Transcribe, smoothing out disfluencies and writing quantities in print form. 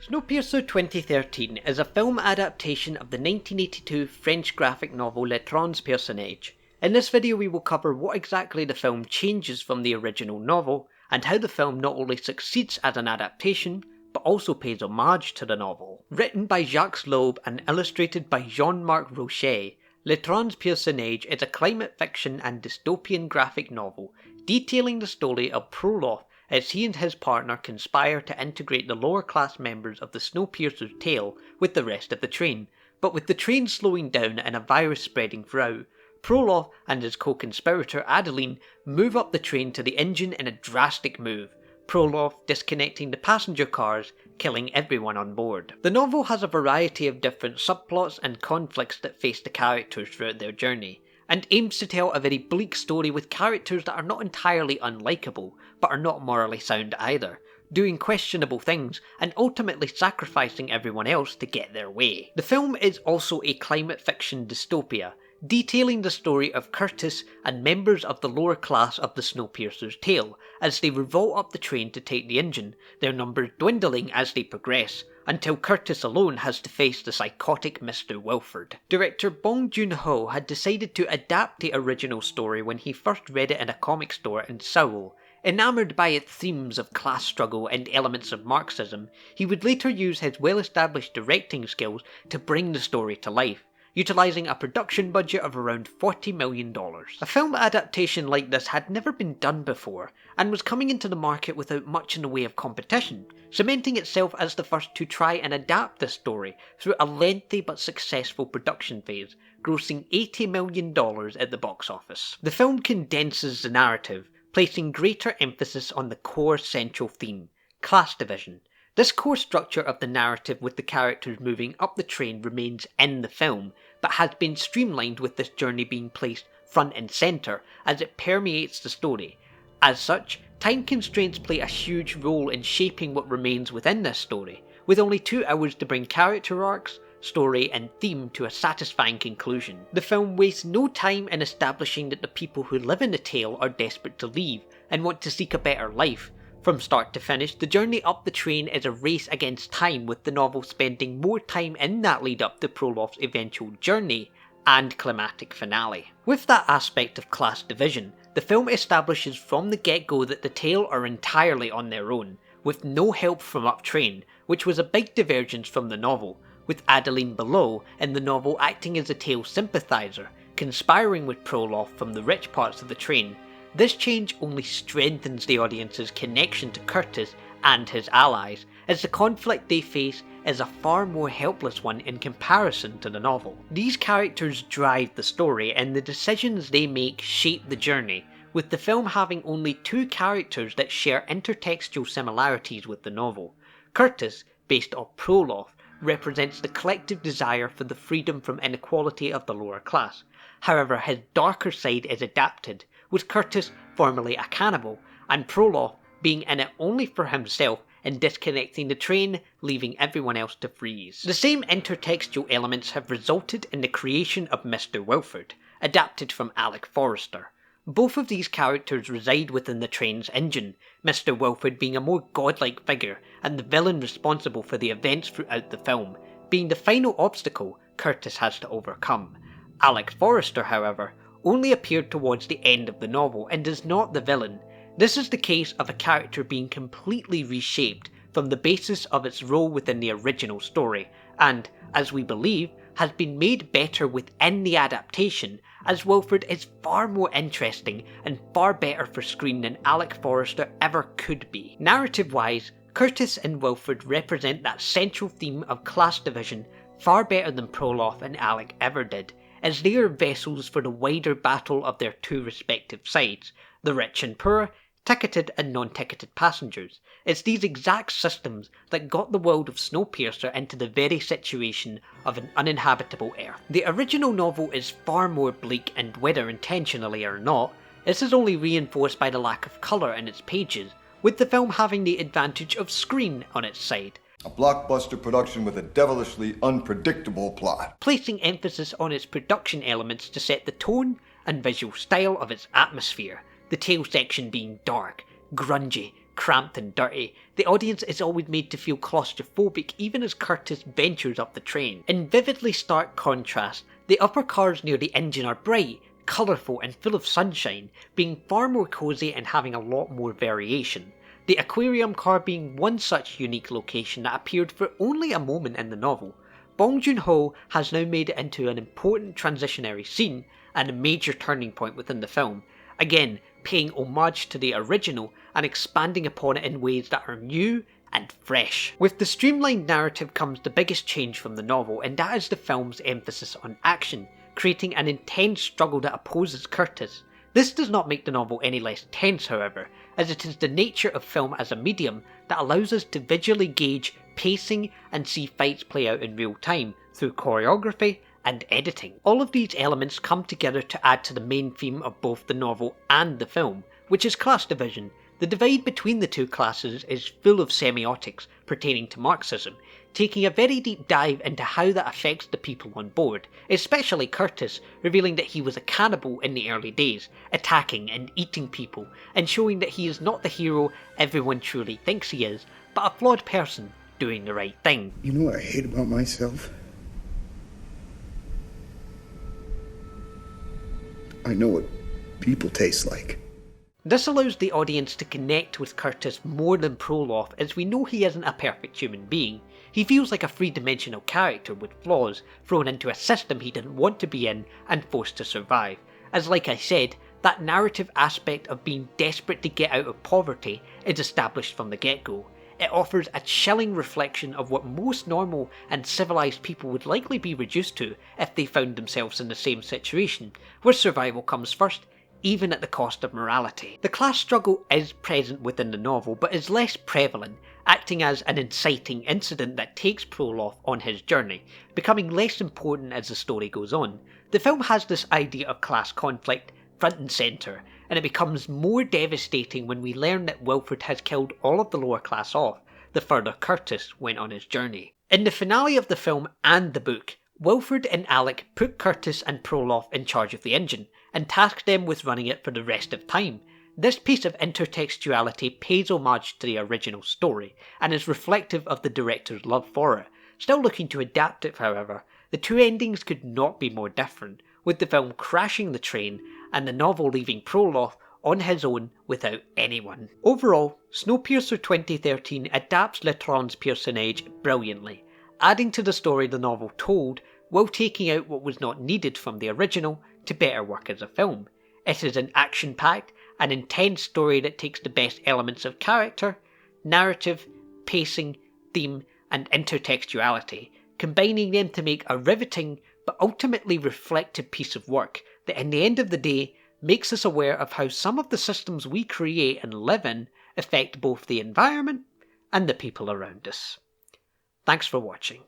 Snowpiercer 2013 is a film adaptation of the 1982 French graphic novel Le Personnage. In this video we will cover what exactly the film changes from the original novel, and how the film not only succeeds as an adaptation, but also pays homage to the novel. Written by Jacques Loeb and illustrated by Jean-Marc Rochet, Le Personnage is a climate fiction and dystopian graphic novel detailing the story of Proloff as he and his partner conspire to integrate the lower class members of the Snowpiercer's tale with the rest of the train. But with the train slowing down and a virus spreading throughout, Proloff and his co-conspirator Aidan move up the train to the engine in a drastic move, Proloff disconnecting the passenger cars, killing everyone on board. The novel has a variety of different subplots and conflicts that face the characters throughout their journey, and aims to tell a very bleak story with characters that are not entirely unlikable, but are not morally sound either, doing questionable things and ultimately sacrificing everyone else to get their way. The film is also a climate fiction dystopia, detailing the story of Curtis and members of the lower class of the Snowpiercer's tale as they revolt up the train to take the engine, their numbers dwindling as they progress, until Curtis alone has to face the psychotic Mr. Wilford. Director Bong Joon-ho had decided to adapt the original story when he first read it in a comic store in Seoul. Enamoured by its themes of class struggle and elements of Marxism, he would later use his well-established directing skills to bring the story to life, utilising a production budget of around $40 million. A film adaptation like this had never been done before, and was coming into the market without much in the way of competition, cementing itself as the first to try and adapt this story through a lengthy but successful production phase, grossing $80 million at the box office. The film condenses the narrative, placing greater emphasis on the core central theme, class division. This core structure of the narrative with the characters moving up the train remains in the film, but has been streamlined with this journey being placed front and centre as it permeates the story. As such, time constraints play a huge role in shaping what remains within this story, with only 2 hours to bring character arcs, story and theme to a satisfying conclusion. The film wastes no time in establishing that the people who live in the tale are desperate to leave and want to seek a better life. From start to finish, the journey up the train is a race against time, with the novel spending more time in that lead up to Proloff's eventual journey and climatic finale. With that aspect of class division, the film establishes from the get-go that the tale are entirely on their own, with no help from up train, which was a big divergence from the novel, with Aidan below in the novel acting as a tale sympathiser, conspiring with Proloff from the rich parts of the train. This change only strengthens the audience's connection to Curtis and his allies, as the conflict they face is a far more helpless one in comparison to the novel. These characters drive the story, and the decisions they make shape the journey, with the film having only 2 characters that share intertextual similarities with the novel. Curtis, based off Proloff, represents the collective desire for the freedom from inequality of the lower class. However, his darker side is adapted, with Curtis formerly a cannibal, and Proloff being in it only for himself and disconnecting the train, leaving everyone else to freeze. The same intertextual elements have resulted in the creation of Mr. Wilford, adapted from Alec Forrester. Both of these characters reside within the train's engine, Mr. Wilford being a more godlike figure and the villain responsible for the events throughout the film, being the final obstacle Curtis has to overcome. Alec Forrester, however, only appeared towards the end of the novel and is not the villain. This is the case of a character being completely reshaped from the basis of its role within the original story, and, as we believe, has been made better within the adaptation, as Wilford is far more interesting and far better for screen than Alec Forrester ever could be. Narrative-wise, Curtis and Wilford represent that central theme of class division far better than Proloff and Alec ever did, as they are vessels for the wider battle of their 2 respective sides, the rich and poor, ticketed and non-ticketed passengers. It's these exact systems that got the world of Snowpiercer into the very situation of an uninhabitable Earth. The original novel is far more bleak, and whether intentionally or not, this is only reinforced by the lack of colour in its pages, with the film having the advantage of screen on its side. A blockbuster production with a devilishly unpredictable plot, placing emphasis on its production elements to set the tone and visual style of its atmosphere, the tale section being dark, grungy, cramped and dirty, the audience is always made to feel claustrophobic even as Curtis ventures up the train. In vividly stark contrast, the upper cars near the engine are bright, colourful and full of sunshine, being far more cosy and having a lot more variation. The aquarium car being one such unique location that appeared for only a moment in the novel. Bong Joon-ho has now made it into an important transitionary scene and a major turning point within the film, again paying homage to the original and expanding upon it in ways that are new and fresh. With the streamlined narrative comes the biggest change from the novel, and that is the film's emphasis on action, creating an intense struggle that opposes Curtis. This does not make the novel any less tense, however, as it is the nature of film as a medium that allows us to visually gauge pacing and see fights play out in real time through choreography and editing. All of these elements come together to add to the main theme of both the novel and the film, which is class division. The divide between the two classes is full of semiotics pertaining to Marxism, taking a very deep dive into how that affects the people on board, especially Curtis, revealing that he was a cannibal in the early days, attacking and eating people, and showing that he is not the hero everyone truly thinks he is, but a flawed person doing the right thing. You know what I hate about myself? I know what people taste like. This allows the audience to connect with Curtis more than Proloff, as we know he isn't a perfect human being. He feels like a three-dimensional character with flaws, thrown into a system he didn't want to be in and forced to survive. As like I said, that narrative aspect of being desperate to get out of poverty is established from the get-go. It offers a chilling reflection of what most normal and civilised people would likely be reduced to if they found themselves in the same situation, where survival comes first, even at the cost of morality. The class struggle is present within the novel, but is less prevalent, acting as an inciting incident that takes Proloff on his journey, becoming less important as the story goes on. The film has this idea of class conflict front and centre, and it becomes more devastating when we learn that Wilfred has killed all of the lower class off, the further Curtis went on his journey. In the finale of the film and the book, Wilfred and Alec put Curtis and Proloff in charge of the engine, and tasked them with running it for the rest of time. This piece of intertextuality pays homage to the original story, and is reflective of the director's love for it. Still looking to adapt it, however, the two endings could not be more different, with the film crashing the train and the novel leaving Proloff on his own without anyone. Overall, Snowpiercer 2013 adapts Letron's personage brilliantly, adding to the story the novel told, while taking out what was not needed from the original to better work as a film. It is an action-packed and intense story that takes the best elements of character, narrative, pacing, theme, and intertextuality, combining them to make a riveting but ultimately reflective piece of work that in the end of the day makes us aware of how some of the systems we create and live in affect both the environment and the people around us. Thanks for watching.